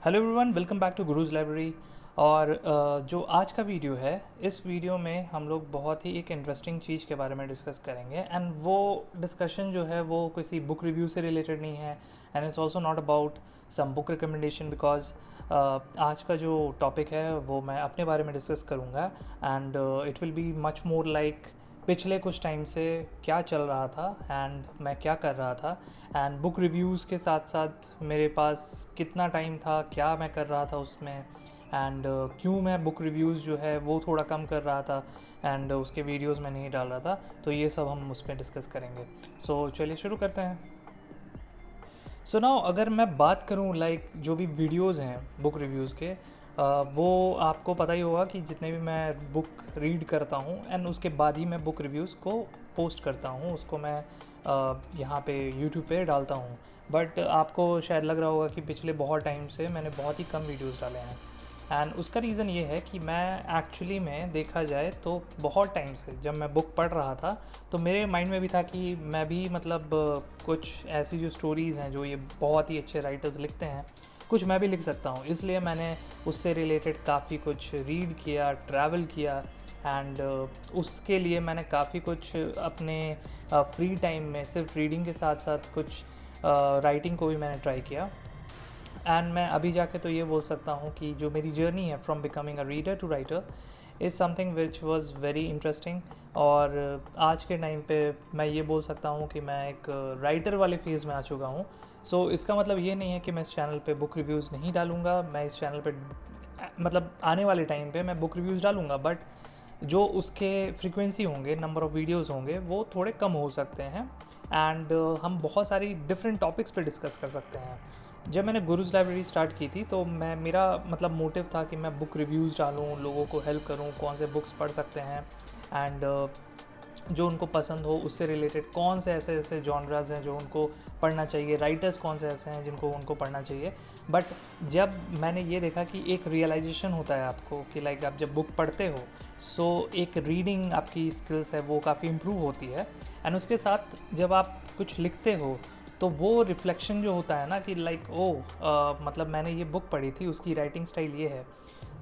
Hello everyone, welcome back to Guru's library. और जो आज का वीडियो है, इस वीडियो में हम लोग बहुत ही एक इंटरेस्टिंग चीज़ के बारे में डिस्कस करेंगे। एंड वो डिस्कशन जो है वो किसी बुक रिव्यू से रिलेटेड नहीं है, and it's also not about some book recommendation, because आज का जो टॉपिक है वो मैं अपने बारे में डिस्कस करूँगा। And it will be much more like पिछले कुछ टाइम से क्या चल रहा था एंड मैं क्या कर रहा था, एंड बुक रिव्यूज़ के साथ साथ मेरे पास कितना टाइम था, क्या मैं कर रहा था उसमें, एंड क्यों मैं बुक रिव्यूज़ जो है वो थोड़ा कम कर रहा था एंड उसके वीडियोस में नहीं डाल रहा था। तो ये सब हम उस पर डिस्कस करेंगे। सो चलिए शुरू करते हैं। सो नाउ अगर मैं बात करूँ लाइक जो भी वीडियोज़ हैं बुक रिव्यूज़ के, वो आपको पता ही होगा कि जितने भी मैं बुक रीड करता हूँ एंड उसके बाद ही मैं बुक रिव्यूज़ को पोस्ट करता हूँ, उसको मैं यहाँ पे यूट्यूब पे डालता हूँ। बट आपको शायद लग रहा होगा कि पिछले बहुत टाइम से मैंने बहुत ही कम वीडियोज़ डाले हैं। एंड उसका रीज़न ये है कि मैं एक्चुअली में देखा जाए तो बहुत टाइम से जब मैं बुक पढ़ रहा था तो मेरे माइंड में भी था कि मैं भी मतलब कुछ ऐसी जो स्टोरीज़ हैं जो ये बहुत ही अच्छे राइटर्स लिखते हैं, कुछ मैं भी लिख सकता हूँ। इसलिए मैंने उससे रिलेटेड काफ़ी कुछ रीड किया, ट्रैवल किया, एंड उसके लिए मैंने काफ़ी कुछ अपने फ्री टाइम में सिर्फ रीडिंग के साथ साथ कुछ राइटिंग को भी मैंने ट्राई किया। एंड मैं अभी जाके तो ये बोल सकता हूँ कि जो मेरी जर्नी है from becoming a reader to writer is something which was very interesting. और आज के टाइम पे मैं ये बोल सकता हूँ कि मैं एक राइटर वाले फेज़ में आ चुका हूँ। सो इसका मतलब ये नहीं है कि मैं इस चैनल पे बुक रिव्यूज़ नहीं डालूँगा। मैं इस चैनल पे मतलब आने वाले टाइम पे मैं बुक रिव्यूज़ डालूँगा, बट जो उसके फ्रीक्वेंसी होंगे, नंबर ऑफ़ वीडियोज़ होंगे, वो थोड़े कम हो सकते हैं। एंड हम बहुत सारी डिफरेंट टॉपिक्स पे डिस्कस कर सकते हैं। जब मैंने गुरुज लाइब्रेरी स्टार्ट की थी तो मैं मेरा मतलब मोटिव था कि मैं बुक रिव्यूज़ डालूँ, लोगों को हेल्प करूँ, कौन से बुक्स पढ़ सकते हैं एंड जो उनको पसंद हो उससे रिलेटेड कौन से ऐसे ऐसे जॉनराज हैं जो उनको पढ़ना चाहिए, राइटर्स कौन से ऐसे हैं जिनको उनको पढ़ना चाहिए। बट जब मैंने ये देखा कि एक रियलाइजेशन होता है आपको कि लाइक आप जब बुक पढ़ते हो सो एक रीडिंग आपकी स्किल्स है वो काफ़ी इम्प्रूव होती है। एंड उसके साथ जब आप कुछ लिखते हो तो वो रिफ्लेक्शन जो होता है ना कि लाइक मतलब मैंने ये बुक पढ़ी थी, उसकी राइटिंग स्टाइल ये है,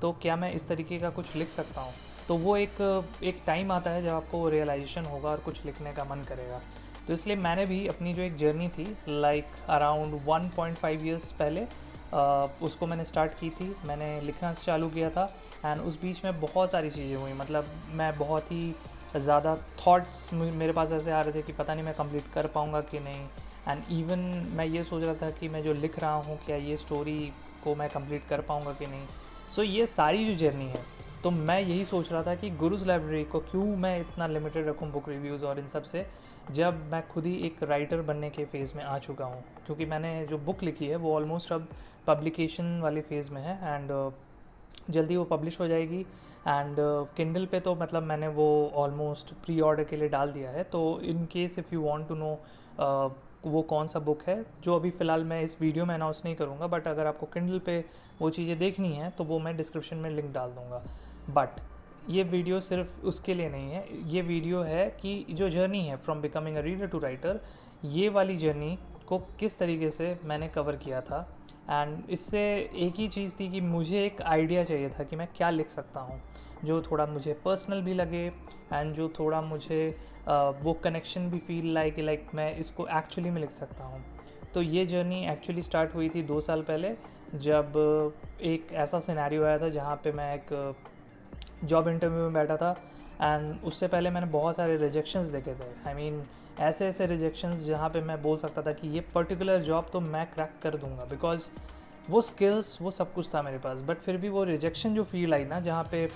तो क्या मैं इस तरीके का कुछ लिख सकता हूँ। तो वो एक टाइम आता है जब आपको रियलाइजेशन होगा और कुछ लिखने का मन करेगा। तो इसलिए मैंने भी अपनी जो एक जर्नी थी लाइक अराउंड 1.5 ईयर्स पहले उसको मैंने स्टार्ट की थी, मैंने लिखना चालू किया था। एंड उस बीच में बहुत सारी चीज़ें हुई, मतलब मैं बहुत ही ज़्यादा थॉट्स मेरे पास ऐसे आ रहे थे कि पता नहीं मैं कंप्लीट कर पाऊँगा कि नहीं। एंड इवन मैं ये सोच रहा था कि मैं जो लिख रहा हूँ क्या ये स्टोरी को मैं कंप्लीट कर पाऊँगा कि नहीं। सो ये सारी जो जर्नी है, तो मैं यही सोच रहा था कि गुरुज लाइब्रेरी को क्यों मैं इतना लिमिटेड रखूँ बुक रिव्यूज़ और इन सब से, जब मैं खुद ही एक राइटर बनने के फ़ेज़ में आ चुका हूँ। क्योंकि मैंने जो बुक लिखी है वो ऑलमोस्ट अब पब्लिकेशन वाले फ़ेज़ में है एंड जल्दी वो पब्लिश हो जाएगी। एंड किंडल पे तो मतलब मैंने वो ऑलमोस्ट प्री ऑर्डर के लिए डाल दिया है। तो in case if you want to know वो कौन सा बुक है, जो अभी फ़िलहाल मैं इस वीडियो में अनाउंस नहीं करूँगा, बट अगर आपको किंडल पे वो चीज़ें देखनी है तो वो मैं डिस्क्रिप्शन में लिंक डाल दूँगा। बट ये वीडियो सिर्फ उसके लिए नहीं है, ये वीडियो है कि जो जर्नी है from becoming a reader to writer, ये वाली जर्नी को किस तरीके से मैंने कवर किया था। एंड इससे एक ही चीज़ थी कि मुझे एक आइडिया चाहिए था कि मैं क्या लिख सकता हूँ जो थोड़ा मुझे पर्सनल भी लगे एंड जो थोड़ा मुझे वो कनेक्शन भी फील लाइक मैं इसको एक्चुअली में लिख सकता हूँ। तो ये जर्नी एक्चुअली स्टार्ट हुई थी 2 साल पहले, जब एक ऐसा सिनेरियो आया था जहाँ पे मैं एक जॉब इंटरव्यू में बैठा था। एंड उससे पहले मैंने बहुत सारे रिजेक्शंस देखे थे। आई मीन ऐसे ऐसे रिजेक्शंस जहाँ पे मैं बोल सकता था कि ये पर्टिकुलर जॉब तो मैं क्रैक कर दूंगा, बिकॉज वो स्किल्स वो सब कुछ था मेरे पास। बट फिर भी वो रिजेक्शन जो फील आई ना, जहाँ पे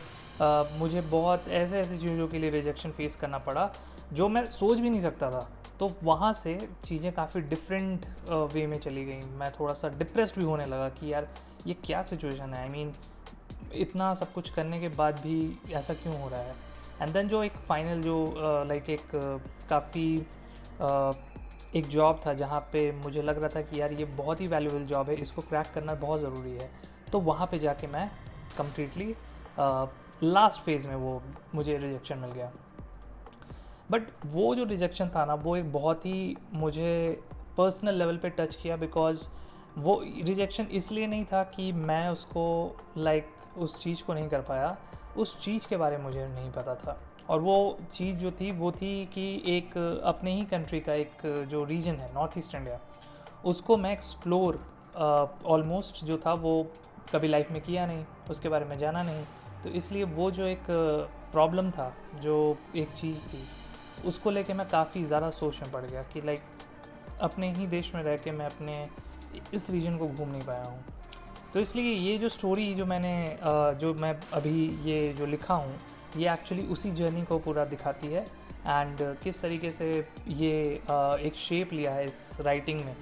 मुझे बहुत ऐसे ऐसी चीज़ों के लिए रिजेक्शन फेस करना पड़ा जो मैं सोच भी नहीं सकता था। तो वहाँ से चीज़ें काफ़ी डिफरेंट वे में चली गई। मैं थोड़ा सा डिप्रेस्ड भी होने लगा कि यार ये क्या सिचुएशन है। आई मीन इतना सब कुछ करने के बाद भी ऐसा क्यों हो रहा है। एंड देन जो एक फाइनल जो लाइक एक काफ़ी एक जॉब था जहाँ पे मुझे लग रहा था कि यार ये बहुत ही वैल्यूबल जॉब है, इसको क्रैक करना बहुत ज़रूरी है। तो वहाँ पे जाके मैं कम्प्लीटली लास्ट फेज़ में वो मुझे रिजेक्शन मिल गया। बट वो जो रिजेक्शन था ना, वो एक बहुत ही मुझे पर्सनल लेवल पे टच किया, बिकॉज वो रिजेक्शन इसलिए नहीं था कि मैं उसको उस चीज़ को नहीं कर पाया, उस चीज़ के बारे में मुझे नहीं पता था। और वो चीज़ जो थी वो थी कि एक अपने ही कंट्री का एक जो रीजन है नॉर्थ ईस्ट इंडिया, उसको मैं एक्सप्लोर ऑलमोस्ट जो था वो कभी लाइफ में किया नहीं, उसके बारे में जाना नहीं। तो इसलिए वो जो एक प्रॉब्लम था, जो एक चीज़ थी, उसको लेके मैं काफ़ी ज़्यादा सोच में पड़ गया कि अपने ही देश में रह के मैं अपने इस रीजन को घूम नहीं पाया हूँ। तो इसलिए ये जो स्टोरी जो जो मैं अभी ये जो लिखा हूँ, ये एक्चुअली उसी जर्नी को पूरा दिखाती है। एंड किस तरीके से ये एक शेप लिया है इस राइटिंग में।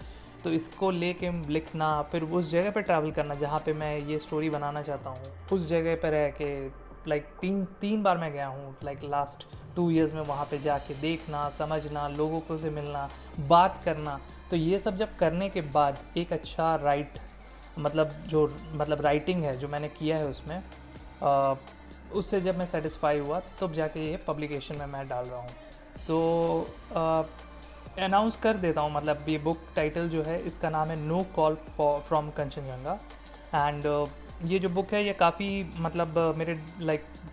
तो इसको लेके लिखना, फिर उस जगह पे ट्रैवल करना जहाँ पे मैं ये स्टोरी बनाना चाहता हूँ, उस जगह पे रह के तीन बार मैं गया हूँ लास्ट 2 इयर्स में, वहाँ पे जाके देखना, समझना, लोगों को से मिलना, बात करना। तो ये सब जब करने के बाद एक अच्छा राइटिंग है जो मैंने किया है उसमें, उससे जब मैं सेटिस्फाई हुआ तब जाके ये पब्लिकेशन में मैं डाल रहा हूँ। तो अनाउंस कर देता हूँ, ये बुक टाइटल जो है इसका नाम है no call from Kanchenjunga. And ये जो बुक है ये काफ़ी मेरे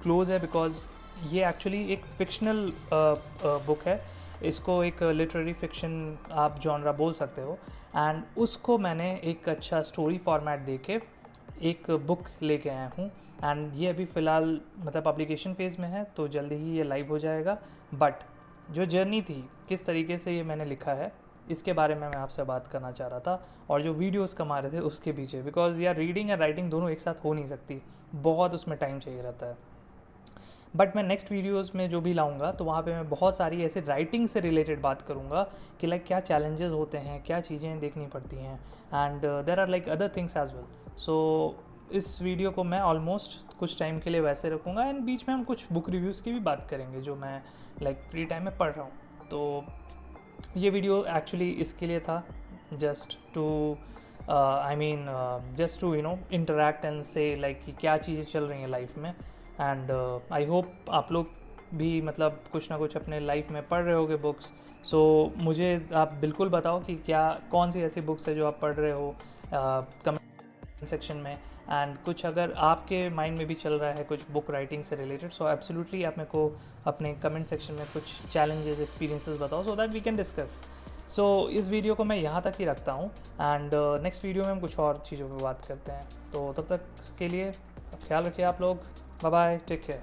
क्लोज है, बिकॉज ये एक्चुअली एक फिक्शनल बुक है। इसको एक लिटरेरी फिक्शन आप जॉनरा बोल सकते हो। एंड उसको मैंने एक अच्छा स्टोरी फॉर्मेट दे के एक बुक लेके आया हूँ। एंड ये अभी फ़िलहाल पब्लिकेशन फेज़ में है, तो जल्दी ही ये लाइव हो जाएगा। बट जो जर्नी थी, किस तरीके से ये मैंने लिखा है, इसके बारे में मैं आपसे बात करना चाह रहा था। और जो वीडियोस कमा रहे थे उसके पीछे, बिकॉज यार रीडिंग एंड राइटिंग दोनों एक साथ हो नहीं सकती, बहुत उसमें टाइम चाहिए रहता है। बट मैं नेक्स्ट वीडियोस में जो भी लाऊंगा तो वहाँ पे मैं बहुत सारी ऐसे राइटिंग से रिलेटेड बात करूँगा कि क्या चैलेंजेस होते हैं, क्या चीज़ें देखनी पड़ती हैं। And there are other things as well. So इस वीडियो को मैं ऑलमोस्ट कुछ टाइम के लिए वैसे रखूँगा, एंड बीच में हम कुछ बुक रिव्यूज़ की भी बात करेंगे जो मैं फ्री टाइम में पढ़ रहा हूँ। तो ये वीडियो एक्चुअली इसके लिए था, just to just to interact and से कि क्या चीज़ें चल रही हैं लाइफ में। एंड आई होप आप लोग भी कुछ ना कुछ अपने लाइफ में पढ़ रहे होगे बुक्स। सो मुझे आप बिल्कुल बताओ कि कौन सी ऐसी बुक्स है जो आप पढ़ रहे हो कमेंट सेक्शन में। एंड कुछ अगर आपके माइंड में भी चल रहा है कुछ बुक राइटिंग से रिलेटेड, सो एब्सोल्युटली आप मेरे को अपने कमेंट सेक्शन में कुछ चैलेंजेस, एक्सपीरियंसेस बताओ, so that we can discuss. So इस वीडियो को मैं यहाँ तक ही रखता हूँ, एंड नेक्स्ट वीडियो में हम कुछ और चीज़ों पर बात करते हैं। तो तब तक के लिए ख्याल रखिए आप लोग। Bye bye, take care.